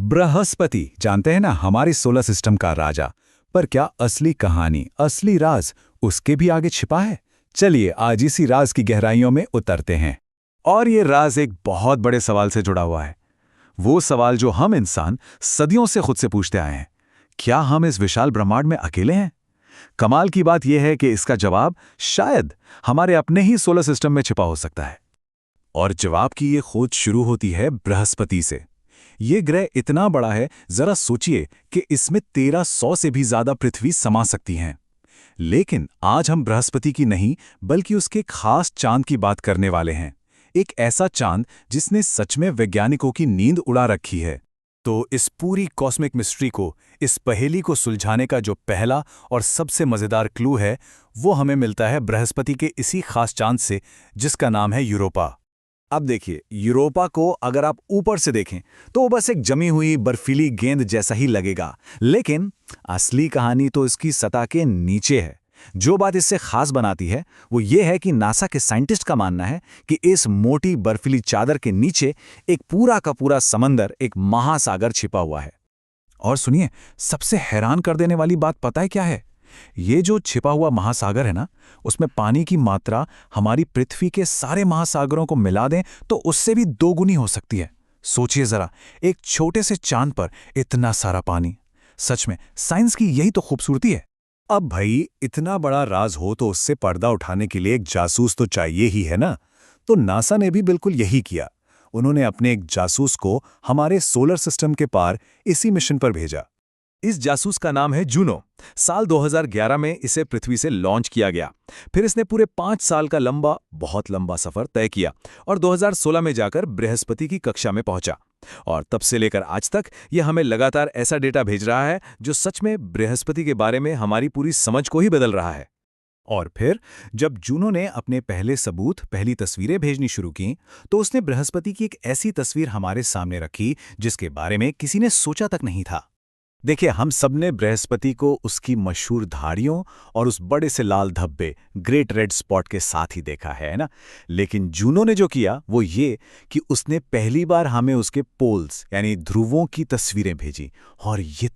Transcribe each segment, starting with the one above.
बृहस्पति जानते हैं ना, हमारे सोलर सिस्टम का राजा। पर क्या असली कहानी, असली राज उसके भी आगे छिपा है? चलिए आज इसी राज की गहराइयों में उतरते हैं। और ये राज एक बहुत बड़े सवाल से जुड़ा हुआ है। वो सवाल जो हम इंसान सदियों से खुद से पूछते आए हैं। क्या हम इस विशाल ब्रह्मांड में अकेले हैं? कमाल की बात यह है कि इसका जवाब शायद हमारे अपने ही सोलर सिस्टम में छिपा हो सकता है। और जवाब की ये खोज शुरू होती है बृहस्पति से। ये ग्रह इतना बड़ा है, जरा सोचिए कि इसमें 1300 से भी ज्यादा पृथ्वी समा सकती हैं। लेकिन आज हम बृहस्पति की नहीं बल्कि उसके एक खास चांद की बात करने वाले हैं। एक ऐसा चांद जिसने सच में वैज्ञानिकों की नींद उड़ा रखी है। तो इस पूरी कॉस्मिक मिस्ट्री को, इस पहेली को सुलझाने का जो पहला और सबसे मजेदार क्लू है, वो हमें मिलता है बृहस्पति के इसी खास चांद से, जिसका नाम है यूरोपा। अब देखिए, यूरोपा को अगर आप ऊपर से देखें तो वो बस एक जमी हुई बर्फीली गेंद जैसा ही लगेगा, लेकिन असली कहानी तो इसकी सतह के नीचे है। जो बात इससे खास बनाती है वो ये है कि नासा के साइंटिस्ट का मानना है कि इस मोटी बर्फीली चादर के नीचे एक पूरा का पूरा समंदर, एक महासागर छिपा हुआ है। और सुनिए, सबसे हैरान कर देने वाली बात पता है क्या है? ये जो छिपा हुआ महासागर है ना, उसमें पानी की मात्रा हमारी पृथ्वी के सारे महासागरों को मिला दें तो उससे भी 2 गुनी हो सकती है। सोचिए जरा, एक छोटे से चांद पर इतना सारा पानी। सच में साइंस की यही तो खूबसूरती है। अब भाई, इतना बड़ा राज हो तो उससे पर्दा उठाने के लिए एक जासूस तो चाहिए ही है ना। तो नासा ने भी बिल्कुल यही किया। उन्होंने अपने एक जासूस को हमारे सोलर सिस्टम के पार इसी मिशन पर भेजा। इस जासूस का नाम है जूनो। साल 2011 में इसे पृथ्वी से लॉन्च किया गया। फिर इसने पूरे 5 साल का बहुत लंबा सफर तय किया और 2016 में जाकर बृहस्पति की कक्षा में पहुंचा। और तब से लेकर आज तक यह हमें लगातार ऐसा डेटा भेज रहा है जो सच में बृहस्पति के बारे में हमारी पूरी समझ को ही बदल रहा है। और फिर जब जूनो ने अपने पहले सबूत, पहली तस्वीरें भेजनी शुरू की, तो उसने बृहस्पति की एक ऐसी तस्वीर हमारे सामने रखी जिसके बारे में किसी ने सोचा तक नहीं था। देखिए, हम सबने बृहस्पति को उसकी मशहूर धारियों और उस बड़े से लाल धब्बे, ग्रेट रेड स्पॉट के साथ ही देखा है ना। लेकिन जूनो ने जो किया वो ये कि उसने पहली बार हमें उसके पोल्स यानी ध्रुवों की तस्वीरें भेजी। और ये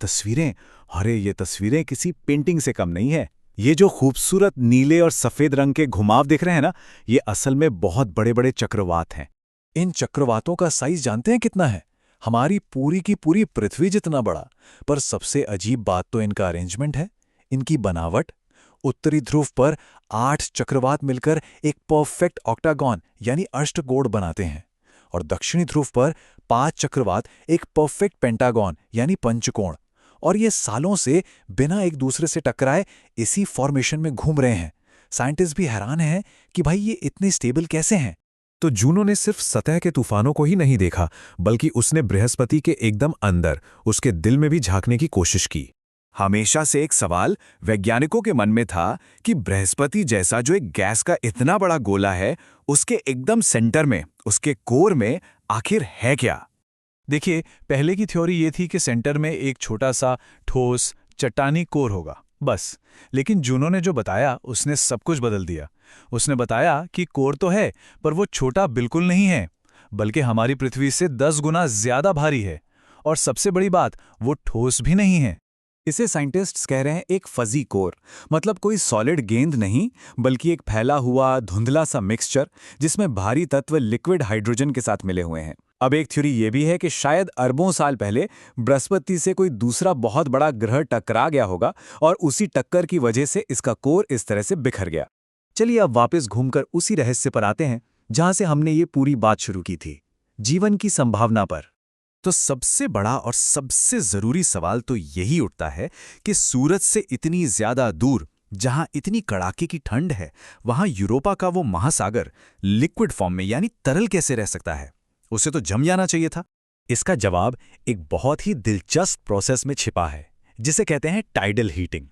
तस्वीरें किसी पेंटिंग से कम नहीं है। ये जो खूबसूरत नीले और सफेद रंग के घुमाव दिख रहे हैं ना, ये असल में बहुत बड़े बड़े चक्रवात हैं। इन चक्रवातों का साइज जानते हैं कितना है? हमारी पूरी की पूरी पृथ्वी जितना बड़ा। पर सबसे अजीब बात तो इनका अरेंजमेंट है, इनकी बनावट। उत्तरी ध्रुव पर 8 चक्रवात मिलकर एक परफेक्ट ऑक्टागन यानी अष्टकोण बनाते हैं, और दक्षिणी ध्रुव पर 5 चक्रवात एक परफेक्ट पेंटागन यानी पंचकोण। और ये सालों से बिना एक दूसरे से टकराए इसी फॉर्मेशन में घूम रहे हैं। साइंटिस्ट भी हैरान हैं कि भाई ये इतने स्टेबल कैसे हैं। तो जूनो ने सिर्फ सतह के तूफानों को ही नहीं देखा, बल्कि उसने बृहस्पति के एकदम अंदर, उसके दिल में भी झांकने की कोशिश की। हमेशा से एक सवाल वैज्ञानिकों के मन में था कि बृहस्पति जैसा जो एक गैस का इतना बड़ा गोला है, उसके एकदम सेंटर में, उसके कोर में आखिर है क्या? देखिए, पहले की थ्योरी ये थी कि सेंटर में एक छोटा सा ठोस चट्टानी कोर होगा, बस। लेकिन जूनो ने जो बताया उसने सब कुछ बदल दिया। उसने बताया कि कोर तो है, पर वो छोटा बिल्कुल नहीं है, बल्कि हमारी पृथ्वी से 10 गुना ज्यादा भारी है। और सबसे बड़ी बात, वो ठोस भी नहीं है। इसे साइंटिस्ट्स कह रहे हैं एक फजी कोर। मतलब कोई सॉलिड गेंद नहीं, बल्कि एक फैला हुआ धुंधला सा मिक्सचर जिसमें भारी तत्व लिक्विड हाइड्रोजन के साथ मिले हुए हैं। अब एक थ्योरी ये भी है कि शायद अरबों साल पहले बृहस्पति से कोई दूसरा बहुत बड़ा ग्रह टकरा गया होगा और उसी टक्कर की वजह से इसका कोर इस तरह से बिखर गया। चलिए अब वापस घूमकर उसी रहस्य पर आते हैं जहां से हमने ये पूरी बात शुरू की थी, जीवन की संभावना पर। तो सबसे बड़ा और सबसे जरूरी सवाल तो यही उठता है कि सूरज से इतनी ज्यादा दूर, जहां इतनी कड़ाके की ठंड है, वहां यूरोपा का वो महासागर लिक्विड फॉर्म में यानी तरल कैसे रह सकता है? उसे तो जम जाना चाहिए था। इसका जवाब एक बहुत ही दिलचस्प प्रोसेस में छिपा है, जिसे कहते हैं टाइडल हीटिंग।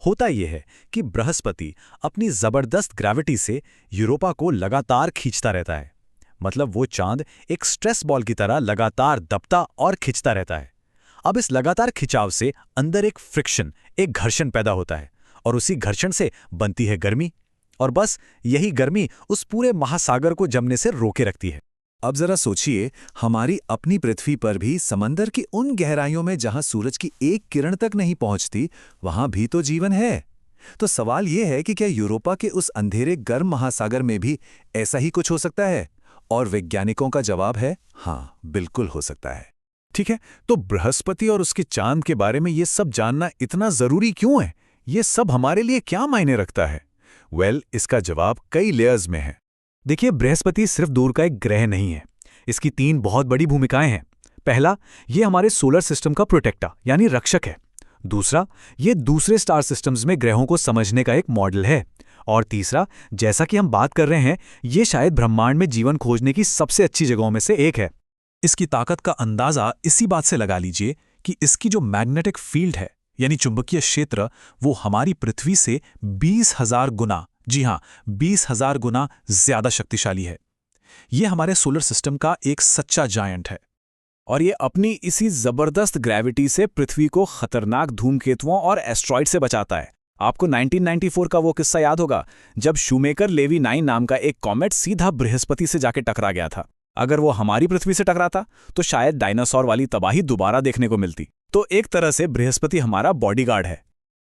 होता यह है कि बृहस्पति अपनी जबरदस्त ग्रेविटी से यूरोपा को लगातार खींचता रहता है। मतलब वो चांद एक स्ट्रेस बॉल की तरह लगातार दबता और खिंचता रहता है। अब इस लगातार खिंचाव से अंदर एक फ्रिक्शन, एक घर्षण पैदा होता है, और उसी घर्षण से बनती है गर्मी। और बस यही गर्मी उस पूरे महासागर को जमने से रोके रखती है। अब जरा सोचिए, हमारी अपनी पृथ्वी पर भी समंदर की उन गहराइयों में जहां सूरज की एक किरण तक नहीं पहुंचती, वहां भी तो जीवन है। तो सवाल यह है कि क्या यूरोपा के उस अंधेरे गर्म महासागर में भी ऐसा ही कुछ हो सकता है? और वैज्ञानिकों का जवाब है हाँ, बिल्कुल हो सकता है। ठीक है, तो बृहस्पति और उसके चांद के बारे में ये सब जानना इतना जरूरी क्यों है? ये सब हमारे लिए क्या मायने रखता है? इसका जवाब कई लेयर्स में है। देखिए, बृहस्पति सिर्फ दूर का एक ग्रह नहीं है। इसकी 3 बहुत बड़ी भूमिकाएं हैं। पहला, ये हमारे सोलर सिस्टम का प्रोटेक्टर यानी रक्षक है। दूसरा, ये दूसरे स्टार सिस्टम्स में ग्रहों को समझने का एक मॉडल है। और तीसरा, जैसा कि हम बात कर रहे हैं, ये शायद ब्रह्मांड में जीवन खोजने की सबसे अच्छी जगहों में से एक है। इसकी ताकत का अंदाजा इसी बात से लगा लीजिए कि इसकी जो मैग्नेटिक फील्ड है यानी चुंबकीय क्षेत्र, वो हमारी पृथ्वी से 20,000 गुना, जी हां, 20,000 गुना ज्यादा शक्तिशाली है। ये हमारे सोलर सिस्टम का एक सच्चा जायंट है। और ये अपनी इसी जबरदस्त ग्रेविटी से पृथ्वी को खतरनाक धूमकेतुओं और एस्ट्रॉइड से बचाता है। आपको 1994 का वो किस्सा याद होगा, जब शूमेकर लेवी 9 नाम का एक कॉमेट सीधा बृहस्पति से जाके टकरा गया था। अगर वो हमारी पृथ्वी से टकराता तो शायद डायनासोर वाली तबाही दोबारा देखने को मिलती। तो एक तरह से बृहस्पति हमारा बॉडीगार्ड है।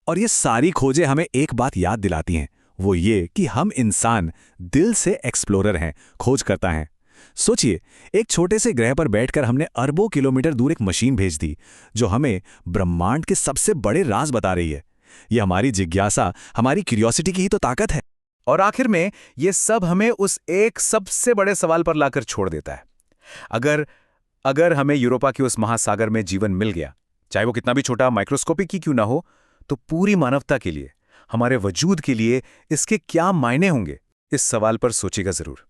और ये सारी खोजें हमें एक बात याद दिलाती हैं, वो ये कि हम इंसान दिल से एक्सप्लोरर हैं, खोजकर्ता हैं। सोचिए, एक छोटे से ग्रह पर बैठकर हमने अरबों किलोमीटर दूर एक मशीन भेज दी जो हमें ब्रह्मांड के सबसे बड़े राज बता रही है। ये हमारी जिज्ञासा, हमारी क्यूरियोसिटी की ही तो ताकत है। और आखिर में ये सब हमें उस एक सबसे बड़े सवाल पर लाकर छोड़ देता है। अगर हमें यूरोपा के उस महासागर में जीवन मिल गया, चाहे वो कितना भी छोटा, माइक्रोस्कोपिक ही क्यों ना हो, तो पूरी मानवता के लिए, हमारे वजूद के लिए इसके क्या मायने होंगे? इस सवाल पर सोचिएगा जरूर।